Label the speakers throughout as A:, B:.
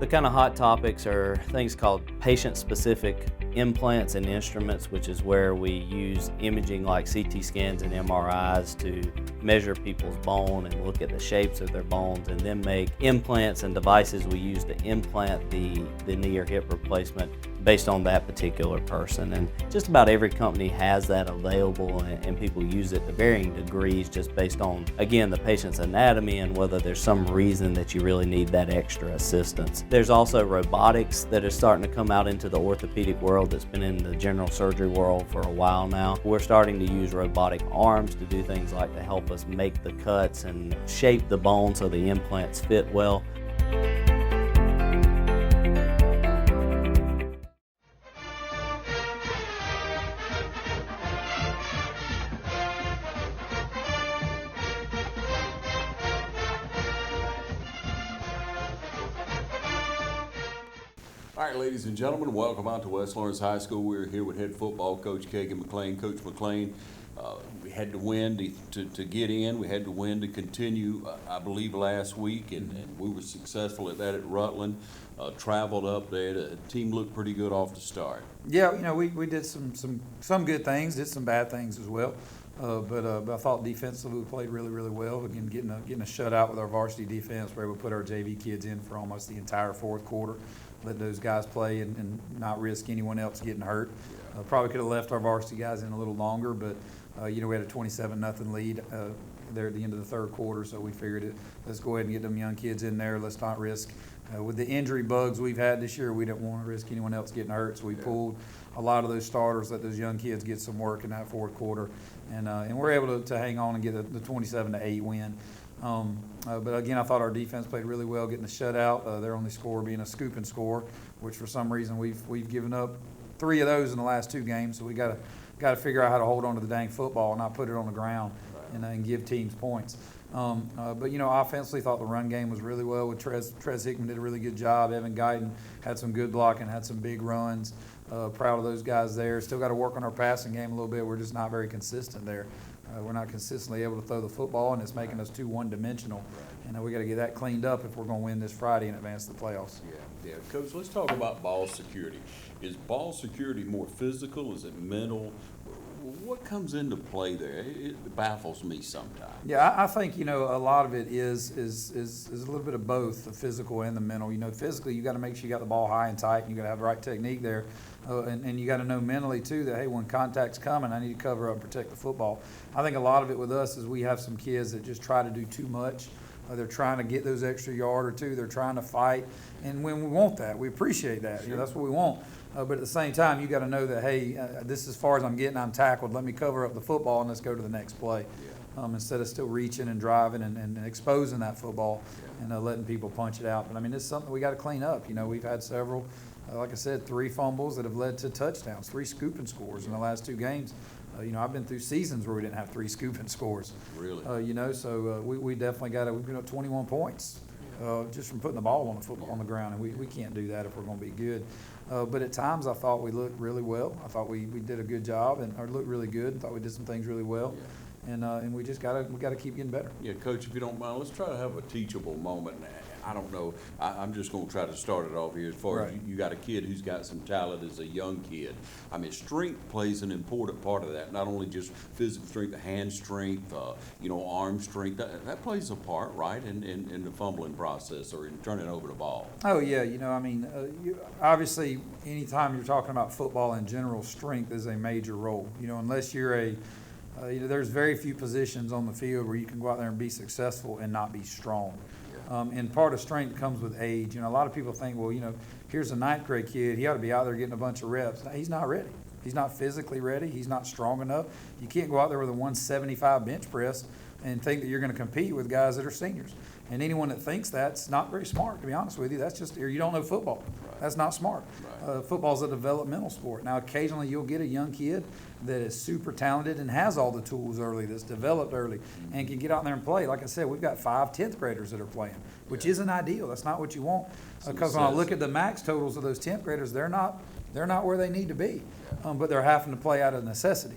A: The kind of hot topics are things called patient-specific implants and instruments, which is where we use imaging like CT scans and MRIs to measure people's bone and look at the shapes of their bones, and then make implants and devices we use to implant the knee or hip replacement based on that particular person. And just about every company has that available, and people use it to varying degrees just based on, again, the patient's anatomy and whether there's some reason that you really need that extra assistance. There's also robotics that is starting to come out into the orthopedic world that's been in the general surgery world for a while now. We're starting to use robotic arms to do things like to help us make the cuts and shape the bone so the implants fit well.
B: All right, ladies and gentlemen, welcome out to West Lawrence High School. We're here with head football coach Kagan McLean. Coach McLean, we had to win to get in. We had to win to continue, I believe, last week, and we were successful at that at Rutland. Traveled up there. The team looked pretty good off the start.
C: Yeah, you know, we did some good things, did some bad things as well. But I thought defensively we played really well. Again, getting a shutout with our varsity defense, where we put our JV kids in for almost the entire fourth quarter. Let those guys play and not risk anyone else getting hurt. Probably could have left our varsity guys in a little longer, but you know, we had a 27-0 lead there at the end of the third quarter, so we figured let's go ahead and get them young kids in there. Let's not risk. With the injury bugs we've had this year, we didn't want to risk anyone else getting hurt, so we pulled a lot of those starters, let those young kids get some work in that fourth quarter, and we're able to hang on and get the 27-8 win. But again, I thought our defense played really well, getting the shutout. Their only score being a scoop and score, which for some reason we've given up 3 of those in the last 2 games. So we got to figure out how to hold on to the dang football and not put it on the ground and give teams points. But you know, offensively, thought the run game was really well. With Trez Hickman did a really good job. Evan Guyton had some good blocking, had some big runs. Proud of those guys there. Still got to work on our passing game a little bit. We're just not very consistent there. We're not consistently able to throw the football, and it's making us too one-dimensional. And we got to get that cleaned up if we're going to win this Friday and advance to the playoffs.
B: Yeah. Coach, let's talk about ball security. Is ball security more physical? Is it mental? What comes into play there? It baffles me sometimes.
C: Yeah, I think, you know, a lot of it is a little bit of both, the physical and the mental. You know, physically, you got to make sure you got the ball high and tight, and you got to have the right technique there. And you got to know mentally, too, that, hey, when contact's coming, I need to cover up and protect the football. I think a lot of it with us is we have some kids that just try to do too much. They're trying to get those extra yard or 2. They're trying to fight. And when we want that, we appreciate that. You know, that's what we want. But at the same time, you got to know that, hey, this is as far as I'm getting, I'm tackled. Let me cover up the football and let's go to the next play. Instead of still reaching and driving and exposing that football and letting people punch it out. But, I mean, it's something we got to clean up. You know, we've had several, like I said, 3 fumbles that have led to touchdowns, 3 scooping scores in the last 2 games. You know, I've been through seasons where we didn't have 3 scooping scores.
B: Really?
C: You know, so we definitely got to – we've been up 21 points just from putting the ball on the ground, and we can't do that if we're going to be good. But at times I thought we looked really well. I thought we did a good job or looked really good. I thought we did some things really well. And we just got to keep getting better.
B: Yeah, Coach, if you don't mind, let's try to have a teachable moment. I don't know. I'm just going to try to start it off here. As far as you got a kid who's got some talent as a young kid. I mean, strength plays an important part of that. Not only just physical strength, hand strength, you know, arm strength. That plays a part, right, in the fumbling process or in turning over the ball.
C: Oh, yeah. You know, I mean, obviously, anytime you're talking about football in general, strength is a major role. You know, unless you're you know, there's very few positions on the field where you can go out there and be successful and not be strong. And part of strength comes with age. You know, a lot of people think, well, you know, here's a 9th grade kid. He ought to be out there getting a bunch of reps. No, he's not ready. He's not physically ready. He's not strong enough. You can't go out there with a 175 bench press and think that you're going to compete with guys that are seniors. And anyone that thinks that's not very smart, to be honest with you. That's just, or you don't know football. That's not smart. Football's a developmental sport. Now, occasionally you'll get a young kid that is super talented and has all the tools early, that's developed early, and can get out there and play. Like I said, we've got 5 10th graders that are playing, which isn't ideal. That's not what you want. Because when I look at the max totals of those 10th graders, they're not where they need to be, but they're having to play out of necessity.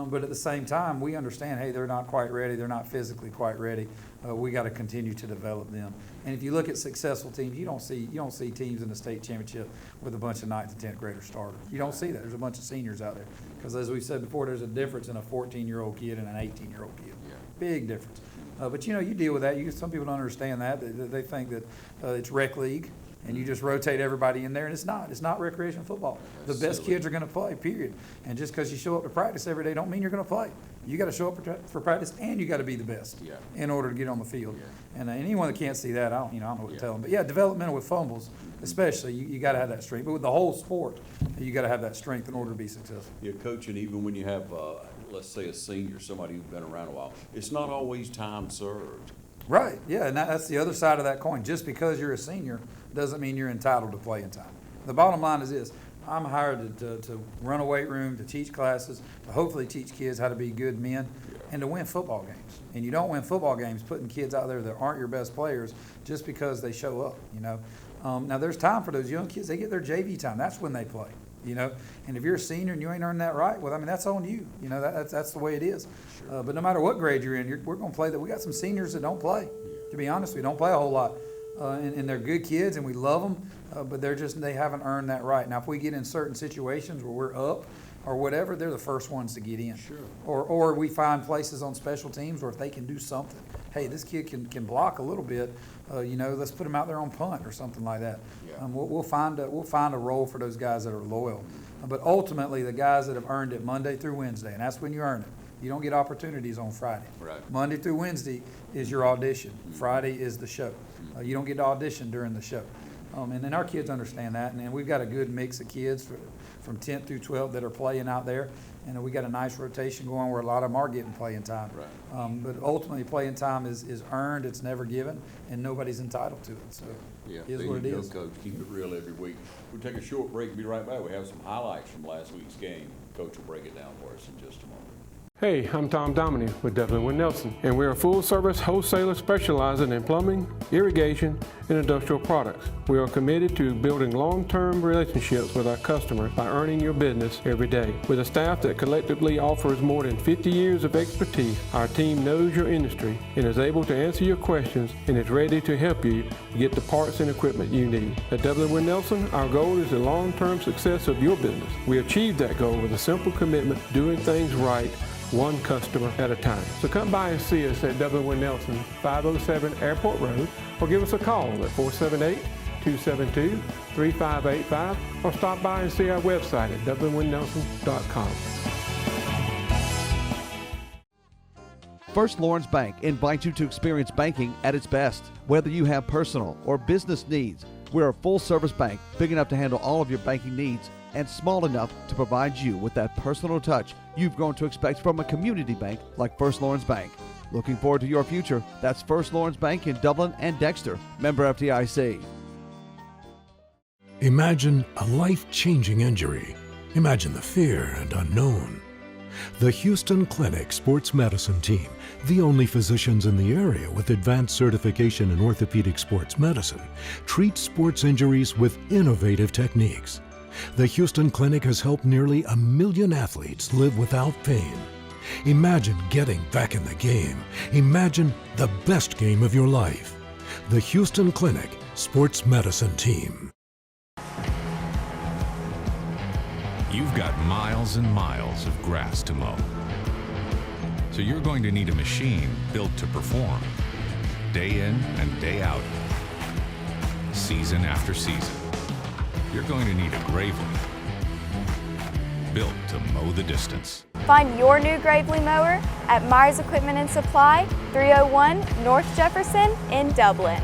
C: But at the same time, we understand, hey, they're not quite ready. They're not physically quite ready. We got to continue to develop them. And if you look at successful teams, you don't see teams in the state championship with a bunch of 9th and 10th grader starters. You don't see that. There's a bunch of seniors out there. Because as we said before, there's a difference in a 14-year-old kid and an 18-year-old kid.
B: Yeah.
C: Big difference. But you deal with that. Some people don't understand that. They think that it's rec league and you just rotate everybody in there, and it's not. It's not recreational football.
B: That's
C: the best
B: silly.
C: kids are going to play, period. And just because you show up to practice every day don't mean you're going to play. You got to show up for practice, and you got to be the best in order to get on the field.
B: Yeah.
C: And anyone that can't see that, I don't know what to
B: Yeah.
C: tell them. But yeah, developmental with fumbles, especially, you got to have that strength. But with the whole sport, you got to have that strength in order to be successful.
B: Yeah, Coach, and even when you have, let's say a senior, somebody who's been around a while, it's not always time served.
C: Right, yeah, and that's the other side of that coin. Just because you're a senior doesn't mean you're entitled to playing time. The bottom line is this: I'm hired to run a weight room, to teach classes, to hopefully teach kids how to be good men, and to win football games. And you don't win football games putting kids out there that aren't your best players just because they show up, Now, there's time for those young kids. They get their JV time. That's when they play, And if you're a senior and you ain't earned that right, well, that's on you. That's the way it is.
B: Sure.
C: But no matter what grade you're in, we're going to play that. We got some seniors that don't play. To be honest, we don't play a whole lot. And they're good kids and we love them, but they haven't earned that right. Now, if we get in certain situations where we're up or whatever, they're the first ones to get in.
B: Sure.
C: Or we find places on special teams where if they can do something, hey, this kid can block a little bit, let's put him out there on punt or something like that.
B: Yeah.
C: We'll find a role for those guys that are loyal. But ultimately, the guys that have earned it Monday through Wednesday, and that's when you earn it. You don't get opportunities on Friday.
B: Right.
C: Monday through Wednesday is your audition. Friday is the show. You don't get to audition during the show. And then our kids understand that. And we've got a good mix of kids from 10th through 12th that are playing out there. And we got a nice rotation going where a lot of them are getting playing time.
B: Right.
C: But ultimately, playing time is earned. It's never given, and nobody's entitled to it. So it is what it is.
B: Coach. Keep it real every week. We'll take a short break and be right back. We have some highlights from last week's game. Coach will break it down for us in just a moment.
D: Hey, I'm Tom Dominy with Dublin with Nelson, and we're a full-service wholesaler specializing in plumbing, irrigation, and industrial products. We are committed to building long-term relationships with our customers by earning your business every day. With a staff that collectively offers more than 50 years of expertise, our team knows your industry and is able to answer your questions and is ready to help you get the parts and equipment you need. At Dublin with Nelson, our goal is the long-term success of your business. We achieve that goal with a simple commitment to doing things right, one customer at a time. So come by and see us at Dublin with Nelson, 507 Airport Road, or give us a call at 478-272-3585, or stop by and see our website at dublinwithnelson.com.
E: First Lawrence Bank invites you to experience banking at its best. Whether you have personal or business needs, we're a full-service bank big enough to handle all of your banking needs and small enough to provide you with that personal touch you've grown to expect from a community bank like First Lawrence Bank. Looking forward to your future. That's First Lawrence Bank in Dublin and Dexter. Member FDIC.
F: Imagine a life-changing injury. Imagine the fear and unknown. The Houston Clinic Sports Medicine Team, the only physicians in the area with advanced certification in orthopedic sports medicine, treats sports injuries with innovative techniques. The Houston Clinic has helped nearly 1 million athletes live without pain. Imagine getting back in the game. Imagine the best game of your life. The Houston Clinic Sports Medicine Team.
G: You've got miles and miles of grass to mow. So you're going to need a machine built to perform, day in and day out, season after season. You're going to need a Gravely, built to mow the distance.
H: Find your new Gravely mower at Myers Equipment and Supply, 301 North Jefferson in Dublin.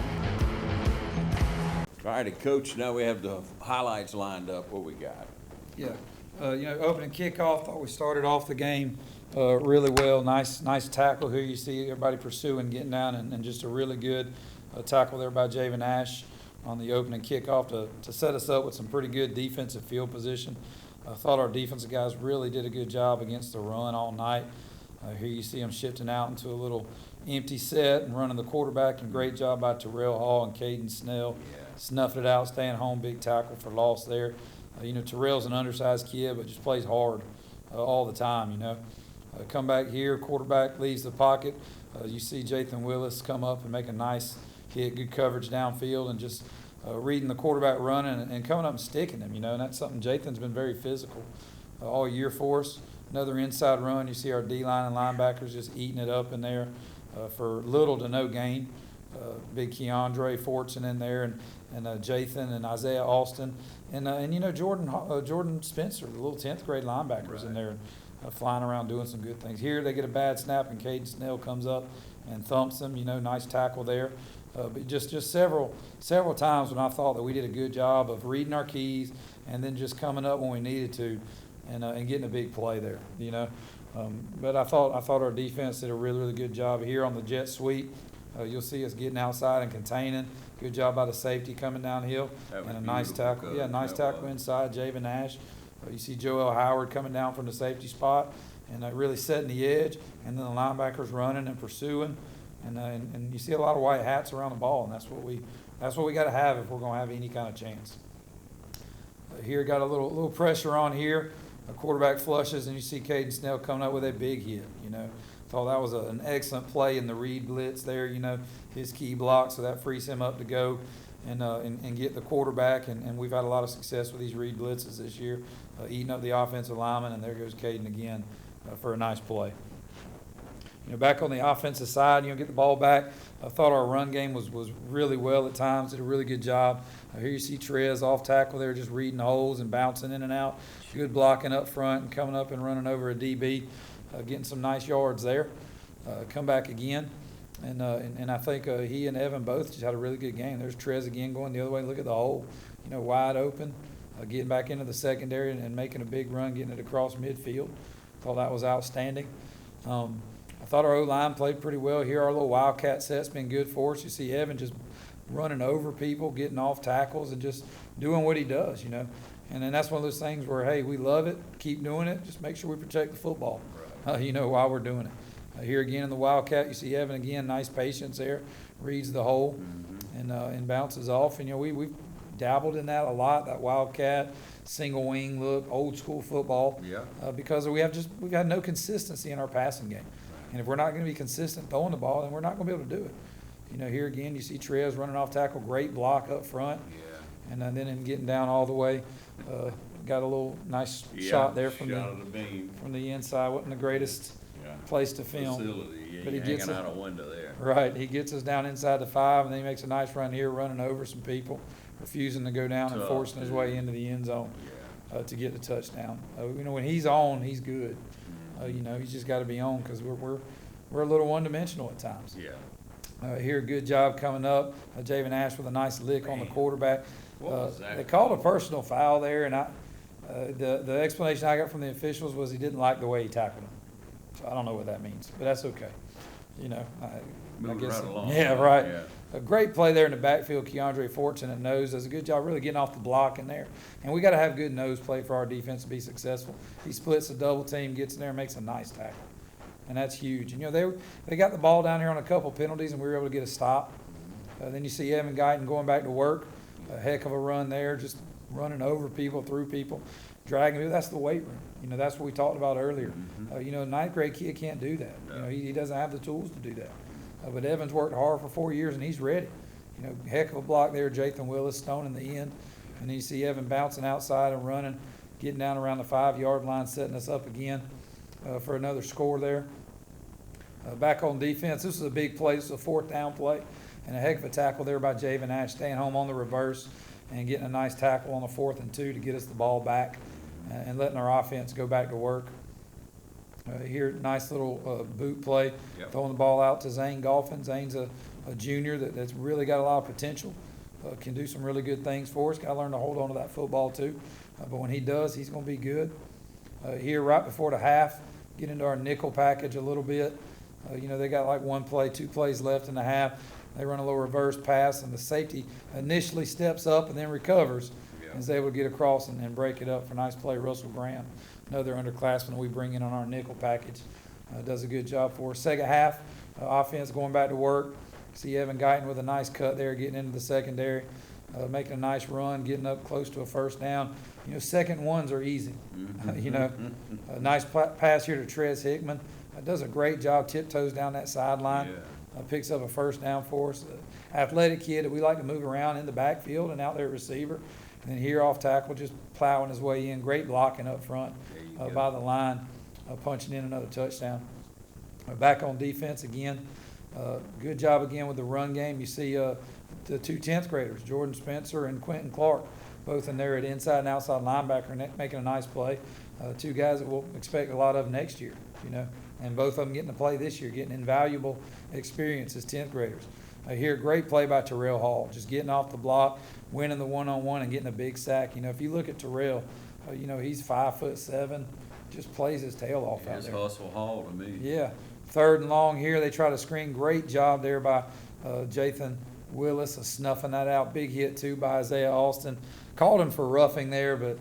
B: All righty, Coach, now we have the highlights lined up. What we got?
C: Yeah, opening kickoff, thought we started off the game really well. Nice tackle here. You see everybody pursuing, getting down, and just a really good tackle there by Javen Ash on the opening kickoff to set us up with some pretty good defensive field position. I thought our defensive guys really did a good job against the run all night. Here you see them shifting out into a little empty set and running the quarterback, and great job by Terrell Hall and Caden Snell. Snuffed it out, staying home, big tackle for loss there. Terrell's an undersized kid, but just plays hard all the time, Come back here, quarterback leaves the pocket. You see Jathan Willis come up and make a nice hit, good coverage downfield, and just reading the quarterback running and coming up and sticking him, and that's something Jathan's been very physical all year for us. Another inside run, you see our D-line and linebackers just eating it up in there for little to no gain. Big Keandre Fortson in there, and Jathan and Isaiah Austin, and Jordan Spencer, the little 10th grade linebackers in there, flying around doing some good things. Here they get a bad snap, and Caden Snell comes up and thumps them. Nice tackle there. But just several times when I thought that we did a good job of reading our keys and then just coming up when we needed to, and getting a big play there. But I thought our defense did a really, really good job here on the jet sweep. You'll see us getting outside and containing. Good job by the safety coming downhill, and a nice tackle. Yeah, nice tackle inside, Javen Ash. You see Joel Howard coming down from the safety spot and really setting the edge, and then the linebackers running and pursuing, and you see a lot of white hats around the ball, and that's what we got to have if we're going to have any kind of chance. Here got a little pressure on here. A quarterback flushes, and you see Caden Snell coming up with a big hit. Thought that was an excellent play in the read blitz there. His key block, so that frees him up to go and get the quarterback. And we've had a lot of success with these read blitzes this year, eating up the offensive lineman. And there goes Caden again for a nice play. Back on the offensive side, get the ball back. I thought our run game was really well at times. Did a really good job. Here you see Trez off tackle there, just reading holes and bouncing in and out. Good blocking up front and coming up and running over a DB. Getting some nice yards there. Come back again, and I think he and Evan both just had a really good game. There's Trez again going the other way. Look at the hole, wide open, getting back into the secondary and making a big run, getting it across midfield. Thought that was outstanding. I thought our O-line played pretty well here. Our little Wildcat set's been good for us. You see Evan just running over people, getting off tackles, and just doing what he does, And then that's one of those things where, hey, we love it, keep doing it, just make sure we protect the football. While we're doing it. Here again in the Wildcat, you see Evan again, nice patience there, reads the hole and bounces off. And we've dabbled in that a lot, that Wildcat, single wing look, old school football. Yeah. Because we've had no consistency in our passing game. And if we're not going to be consistent throwing the ball, then we're not going to be able to do it. Here again, you see Trez running off tackle, great block up front. Yeah. And then him getting down all the way. Got a little nice shot there from the inside. Wasn't the greatest place to film.
B: Facility.
C: But he gets
B: hanging out a window there.
C: Right. He gets us down inside the 5, and then he makes a nice run here, running over some people, refusing to go down and forcing his way into the end zone to get the touchdown. When he's on, he's good. He's just got to be on because we're a little one-dimensional at times. Yeah. Here, good job coming up. Javen Ash with a nice lick on the quarterback. They called a personal foul there, and the explanation I got from the officials was he didn't like the way he tackled him. So I don't know what that means, but that's okay. I guess.
B: Right along.
C: Yeah, right. Yeah. A great play there in the backfield. Keandre Fortson at nose does a good job really getting off the block in there. And we got to have good nose play for our defense to be successful. He splits the double team, gets in there, and makes a nice tackle. And that's huge. And, they got the ball down here on a couple penalties, and we were able to get a stop. Then you see Evan Guyton going back to work. A heck of a run there, just running over people, through people, dragging people. That's the weight room. That's what we talked about earlier. Ninth grade kid can't do that.
B: No.
C: He doesn't have the tools to do that. But Evan's worked hard for 4 years, and he's ready. Heck of a block there, Jathan Willis, stone in the end. And then you see Evan bouncing outside and running, getting down around the 5-yard line, setting us up again for another score there. Back on defense, this is a big play. This is a 4th down play. And a heck of a tackle there by Javen Ash, staying home on the reverse and getting a nice tackle on the 4th and 2 to get us the ball back and letting our offense go back to work. Here, nice little boot play, throwing the ball out to Zane Golphin. Zane's a junior that's really got a lot of potential, can do some really good things for us. Got to learn to hold on to that football too. But when he does, he's going to be good. Here, right before the half, get into our nickel package a little bit. They got like 2 plays left in the half. They run a little reverse pass, and the safety initially steps up and then recovers and is able to get across and break it up for a nice play. Russell Graham, another underclassman we bring in on our nickel package, does a good job for us. Second half, offense going back to work. See Evan Guyton with a nice cut there, getting into the secondary. making a nice run, getting up close to a first down. You know, second ones are easy. You know, a nice pass here to Trez Hickman. Does a great job, tiptoes down that sideline. Picks up a first down for us. Athletic kid that we like to move around in the backfield and out there at receiver. And then here off tackle, just plowing his way in. Great blocking up front by the line, punching in another touchdown. Back on defense again. Good job again with the run game. You see the two 10th graders, Jordan Spencer and Quentin Clark, both in there at inside and outside linebacker, making a nice play. Two guys that we'll expect a lot of next year, you know. And both of them getting to play this year, getting invaluable experience as 10th graders. Here, great play by Terrell Hall, just getting off the block, winning the one-on-one and getting a big sack. You know, if you look at Terrell, you know, he's 5'7", just plays his tail off out there.
B: Hustle Hall to me.
C: Yeah. 3rd and long here, they try to screen. Great job there by Jathan Willis, snuffing that out. Big hit, too, by Isaiah Austin. Called him for roughing there, but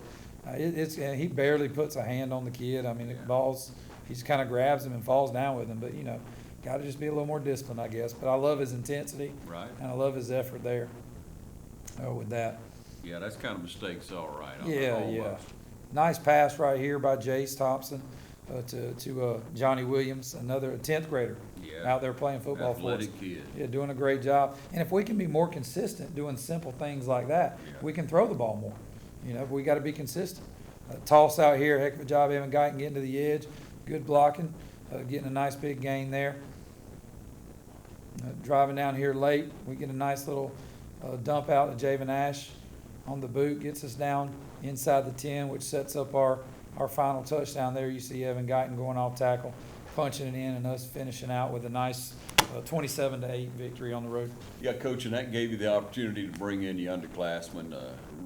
C: he barely puts a hand on the kid. I mean, the ball's... He just kind of grabs him and falls down with him. But, you know, got to just be a little more disciplined, I guess. But I love his intensity.
B: Right.
C: And I love his effort there with that.
B: Yeah, that's kind of mistakes, all right.
C: Yeah. Nice pass right here by Jace Thompson to Johnny Williams, another 10th grader out there playing football for us.
B: Athletic kid.
C: Yeah, doing a great job. And if we can be more consistent doing simple things like that, we can throw the ball more. You know, but we got to be consistent. Toss out here, heck of a job, Evan Guyton getting to the edge. Good blocking, getting a nice big gain there. Driving down here late, we get a nice little dump out to Javen Ash on the boot, gets us down inside the 10, which sets up our final touchdown there. You see Evan Guyton going off tackle, punching it in, and us finishing out with a nice 27-8 victory on the road.
B: Yeah, Coach, and that gave you the opportunity to bring in the underclassmen,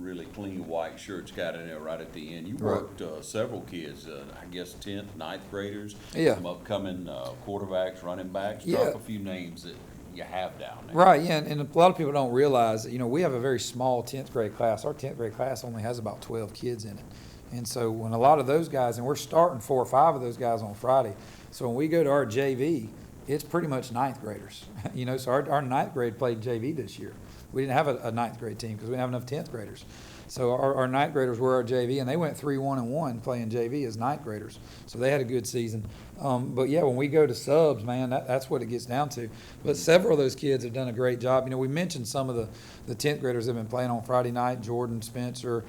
B: really clean white shirts got in there right at the end. You worked several kids, I guess 10th, 9th graders, some upcoming quarterbacks, running backs. Drop a few names that you have down there.
C: Right, yeah, and a lot of people don't realize that, you know, we have a very small 10th grade class. Our 10th grade class only has about 12 kids in it. And so when a lot of those guys, and we're starting 4 or 5 of those guys on Friday, so when we go to our JV, it's pretty much 9th graders. You know, so our 9th grade played JV this year. We didn't have a 9th grade team because we didn't have enough 10th graders. So our 9th graders were our JV, and they went 3-1-1 playing JV as 9th graders. So they had a good season. But yeah, when we go to subs, man, that's what it gets down to. But several of those kids have done a great job. You know, we mentioned some of the 10th graders that have been playing on Friday night: Jordan Spencer,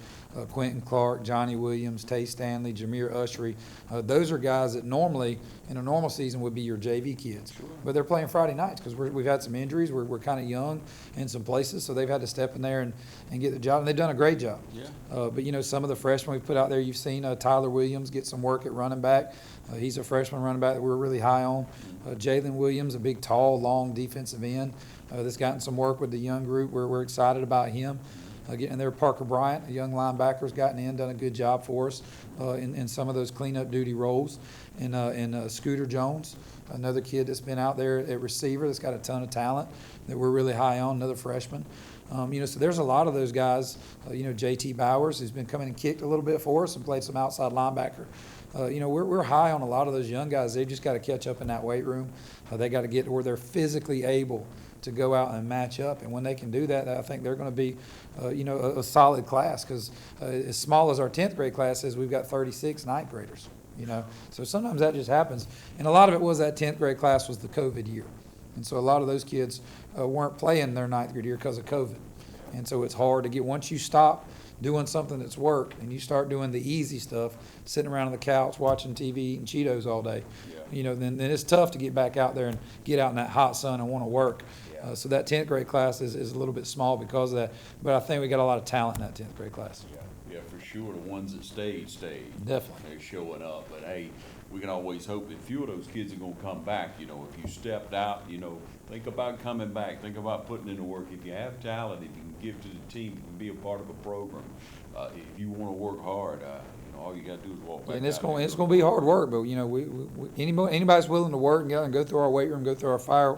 C: Quentin Clark, Johnny Williams, Tay Stanley, Jameer Ushery. Those are guys that normally, in a normal season, would be your JV kids. But they're playing Friday nights because we've had some injuries. We're kind of young in some places, so they've had to step in there and get the job. And they've done a great job.
B: Yeah.
C: But, you know, some of the freshmen we've put out there, you've seen Tyler Williams get some work at running back. He's a freshman running back that we're really high on. Jalen Williams, a big, tall, long defensive end that's gotten some work with the young group. We're excited about him. Getting there, Parker Bryant, a young linebacker, has gotten in, done a good job for us in some of those cleanup duty roles. And Scooter Jones, another kid that's been out there at receiver that's got a ton of talent that we're really high on, another freshman. You know, so there's a lot of those guys. You know, J.T. Bowers, who's been coming and kicked a little bit for us and played some outside linebacker. You know, we're high on a lot of those young guys. They've just got to catch up in that weight room. They got to get to where they're physically able to go out and match up. And when they can do that, I think they're going to be, you know, a solid class because as small as our 10th grade class is, we've got 36 9th graders, you know. So sometimes that just happens. And a lot of it was that 10th grade class was the COVID year. And so a lot of those kids weren't playing their 9th grade year because of COVID. And so it's hard to get, once you stop doing something that's work and you start doing the easy stuff, sitting around on the couch watching TV, eating Cheetos all day, you know, then it's tough to get back out there and get out in that hot sun and want to work. So that 10th grade class is a little bit small because of that. But I think we got a lot of talent in that 10th grade class.
B: Yeah, for sure. The ones that stayed.
C: Definitely.
B: They're showing up. But, hey, we can always hope that a few of those kids are going to come back. You know, if you stepped out, you know, think about coming back. Think about putting in the work. If you have talent, if you can give to the team, you can be a part of a program. If you want to work hard, you know, all you got to do is walk back.
C: And it's going to be hard work, but you know, anybody's willing to work and go through our weight room, go through our fire.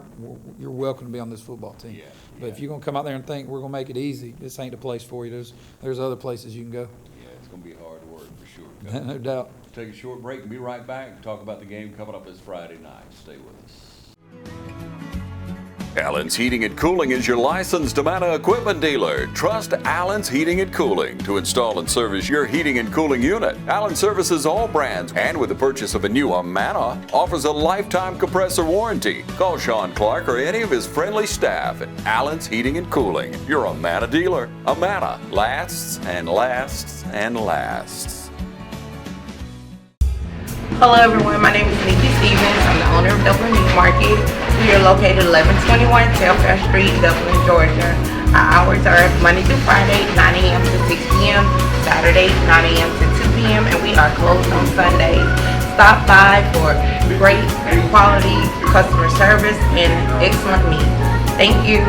C: You're welcome to be on this football team. But if you're going to come out there and think we're going to make it easy, this ain't the place for you. There's other places you can go.
B: Yeah, it's going to be hard work for sure.
C: No doubt.
B: Take a short break and be right back and talk about the game coming up this Friday night. Stay with us. Allen's Heating and Cooling is your licensed Amana equipment dealer. Trust Allen's Heating and Cooling to install and service your heating and cooling unit. Allen services all brands, and with the purchase of a new Amana, offers a lifetime compressor warranty. Call Sean Clark or any of his friendly staff at Allen's Heating and Cooling, your Amana dealer. Amana lasts and lasts and lasts.
I: Hello everyone, my name is Nikki Stevens. I'm the owner of Dublin Meat Market. We are located 1121 Telfair Street, Dublin, Georgia. Our hours are Monday through Friday, 9 a.m. to 6 p.m., Saturday, 9 a.m. to 2 p.m., and we are closed on Sundays. Stop by for great quality customer service and excellent meat. Thank you.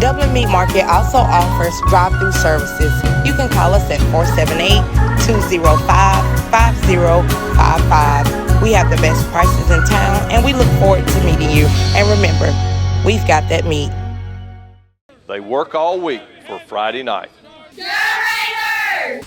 I: Dublin Meat Market also offers drive-through services. You can call us at 478-205-5055. We have the best prices in town, and we look forward to meeting you. And remember, we've got that meat.
J: They work all week for Friday night.
I: Raiders!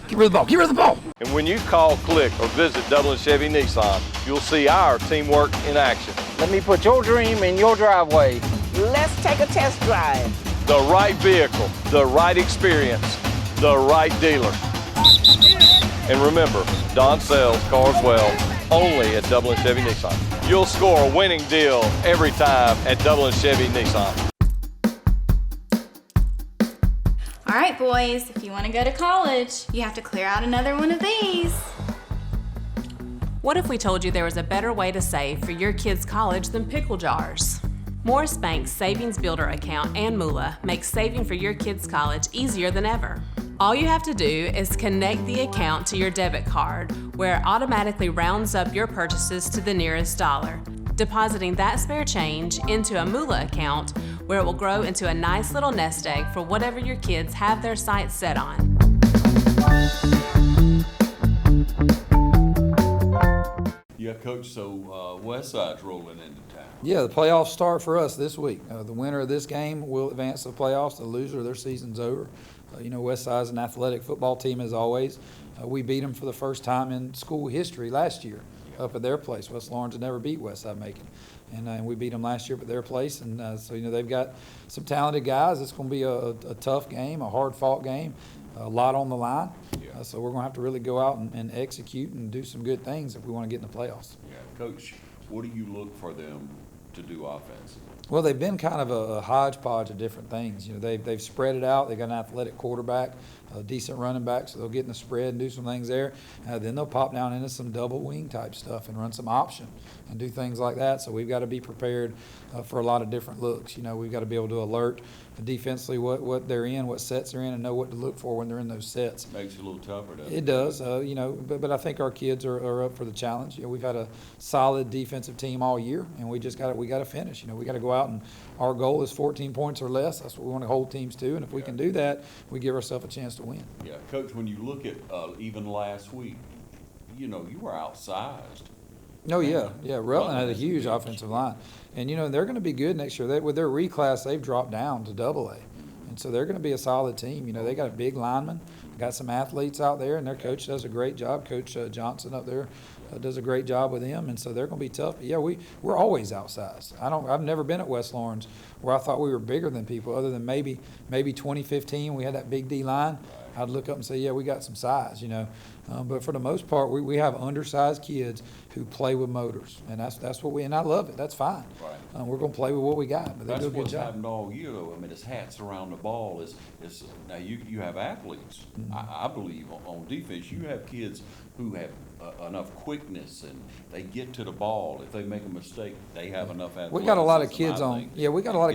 C: Get rid of the ball, get rid of the ball!
J: And when you call, click, or visit Dublin Chevy Nissan, you'll see our teamwork in action.
K: Let me put your dream in your driveway.
L: Let's take a test drive.
J: The right vehicle, the right experience, the right dealer. And remember, Don sells cars well only at Dublin Chevy Nissan. You'll score a winning deal every time at Dublin Chevy Nissan.
M: All right, boys, if you want to go to college, you have to clear out another one of these.
N: What if we told you there was a better way to save for your kids' college than pickle jars? Morris Bank's Savings Builder account and moolah makes saving for your kids' college easier than ever. All you have to do is connect the account to your debit card, where it automatically rounds up your purchases to the nearest dollar, depositing that spare change into a moolah account where it will grow into a nice little nest egg for whatever your kids have their sights set on.
B: Yeah, Coach, so Westside's rolling into town.
C: Yeah, the playoffs start for us this week. The winner of this game will advance to the playoffs. The loser, their season's over. Westside's an athletic football team as always. We beat them for the first time in school history last year up at their place. West Lawrence had never beat Westside Macon. And we beat them last year at their place. And so they've got some talented guys. It's going to be a tough game, a hard-fought game, a lot on the line. So we're going to have to really go out and execute and do some good things if we want to get in the playoffs.
B: Yeah, Coach, what do you look for them to do offensively?
C: Well, they've been kind of a hodgepodge of different things. They've spread it out. They've got an athletic quarterback, a decent running back, so they'll get in the spread and do some things there. Then they'll pop down into some double wing type stuff and run some option and do things like that. So we've got to be prepared for a lot of different looks. We've got to be able to alert defensively what they're in, what sets they're in, and know what to look for when they're in those sets.
B: Makes it a little tougher, doesn't it?
C: It does, but I think our kids are up for the challenge. We've had a solid defensive team all year, and we got to finish. We got to go out, and our goal is 14 points or less. That's what we want to hold teams to, and if we can do that, we give ourselves a chance to win.
B: Yeah, Coach, when you look at even last week, you were outsized.
C: Oh, yeah. Rutland had a huge offensive line. And, they're going to be good next year. With their reclass, they've dropped down to AA. And so they're going to be a solid team. They got a big lineman, got some athletes out there, and their coach does a great job. Coach Johnson up there does a great job with them, and so they're going to be tough. But yeah, we're always outsized. I've never been at West Lawrence where I thought we were bigger than people, other than maybe 2015 we had that big D line. I'd look up and say, yeah, we got some size, But for the most part, we have undersized kids who play with motors, and that's what and I love it. That's fine.
B: Right.
C: We're going to play with what we got, but they do a good job.
B: That's what's happened all year, though. It's hats around the ball. Now you have athletes. Mm-hmm. I believe on defense you have kids who have enough quickness, and they get to the ball. If they make a mistake, they have enough athleticism.
C: We got a lot of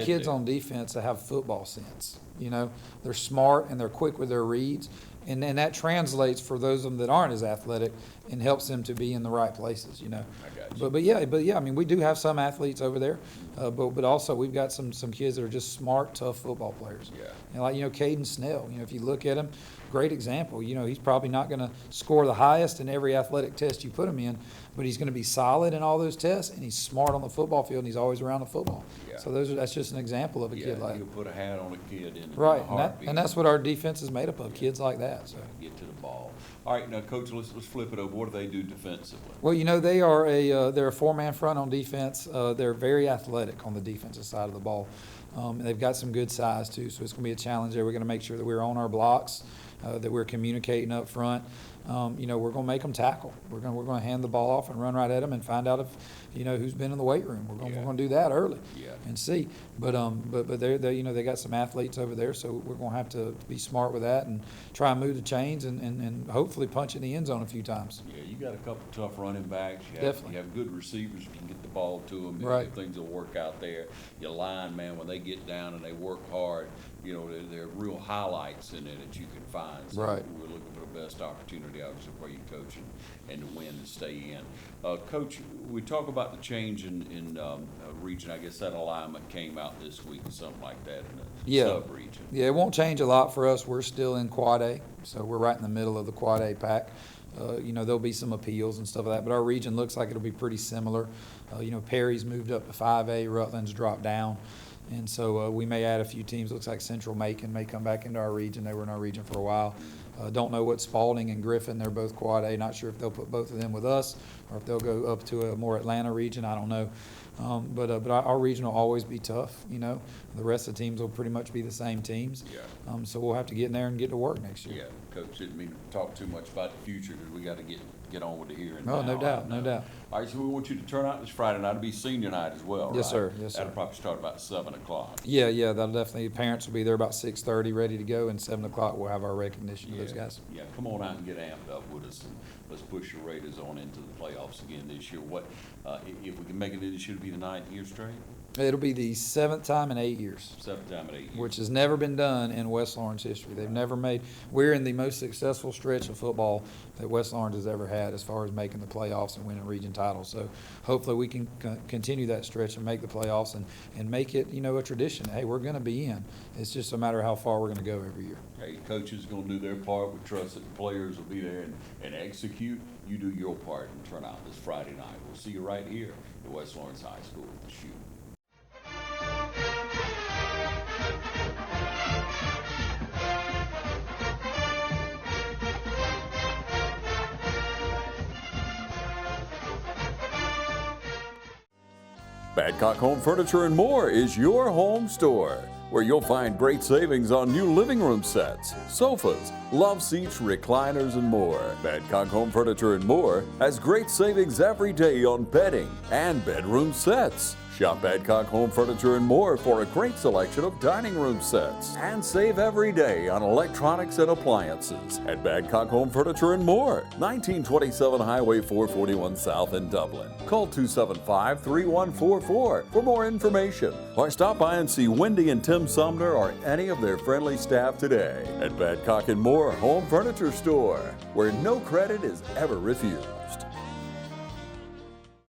C: kids on defense that have football sense. They're smart and they're quick with their reads, and that translates for those of them that aren't as athletic and helps them to be in the right places.
B: I got you.
C: But yeah. I mean, we do have some athletes over there, but also we've got some kids that are just smart, tough football players.
B: Yeah.
C: And like Caden Snell. If you look at him, great example. You know, he's probably not going to score the highest in every athletic test you put him in, but he's going to be solid in all those tests, and he's smart on the football field, and he's always around the football.
B: Yeah.
C: So that's just an example of a kid like that.
B: He'll put a hat on a kid in
C: Right,
B: a heartbeat.
C: and that's what our defense is made up of, kids like that. So.
B: Get to the ball. All right, now, Coach, let's flip it over. What do they do defensively?
C: Well, you know, they're a four-man front on defense. They're very athletic on the defensive side of the ball. They've got some good size, too, so it's going to be a challenge there. We're going to make sure that we're on our blocks, that we're communicating up front. You know, we're going to make them tackle. We're going to hand the ball off and run right at them and find out if, you know, who's been in the weight room. We're going to do that early and see. But they you know, they got some athletes over there, so we're going to have to be smart with that and try and move the chains and hopefully punch in the end zone a few times.
B: Yeah, you got a couple tough running backs.
C: Definitely.
B: You have good receivers. You can get the ball to them.
C: Right.
B: Things will work out there. Your line, man, when they get down and they work hard, you know, there are real highlights in there that you can find. So
C: right.
B: We're looking for the best opportunity, obviously, for you, Coach, and to win and stay in. Coach, we talk about the change in region. I guess that alignment came out this week or something like that in the sub-region.
C: Yeah, it won't change a lot for us. We're still in Quad A, so we're right in the middle of the Quad A pack. You know, there'll be some appeals and stuff like that, but our region looks like it'll be pretty similar. You know, Perry's moved up to 5A, Rutland's dropped down. And so we may add a few teams. Looks like Central Macon may come back into our region. They were in our region for a while. Don't know what Spalding and Griffin, they're both Quad A. Not sure if they'll put both of them with us or if they'll go up to a more Atlanta region. I don't know. But our region will always be tough, you know. The rest of the teams will pretty much be the same teams.
B: Yeah.
C: So we'll have to get in there and get to work next year.
B: Yeah, Coach, didn't mean to talk too much about the future because we got to get on with the here and now.
C: Oh, no doubt, no doubt.
B: All right, so we want you to turn out this Friday night. It'll be senior night as well, right?
C: Yes, sir. Yes, sir.
B: That'll probably start about 7 o'clock.
C: Yeah, that'll definitely. Parents will be there about 6:30, ready to go, and 7 o'clock we'll have our recognition of those guys.
B: Yeah, come on out and get amped up with us, and let's push your Raiders on into the playoffs again this year. What if we can make it this year? It'll be the 9th year straight.
C: It'll be the 7th time in 8 years.
B: 7th time in 8 years.
C: Which has never been done in West Lawrence history. They've never made. We're in the most successful stretch of football that West Lawrence has ever had as far as making the playoffs and winning region titles. So hopefully we can continue that stretch and make the playoffs and make it, you know, a tradition. Hey, we're going to be in. It's just a matter of how far we're going to go every year.
B: Hey, coaches are going to do their part. We trust that the players will be there and execute. You do your part and turn out this Friday night. We'll see you right here at West Lawrence High School with the shoot. Badcock Home Furniture and More is your home store, where you'll find great savings on new living room sets, sofas, love seats, recliners, and more. Badcock Home Furniture and More has great savings every day on bedding and bedroom sets. Shop Badcock Home Furniture and More for a great selection of dining room sets. And save every day on electronics and appliances at Badcock Home Furniture and More, 1927 Highway 441 South in Dublin. Call 275-3144 for more information, or stop by and see Wendy and Tim Sumner or any of their friendly staff today at Badcock and More Home Furniture Store, where no credit is ever refused.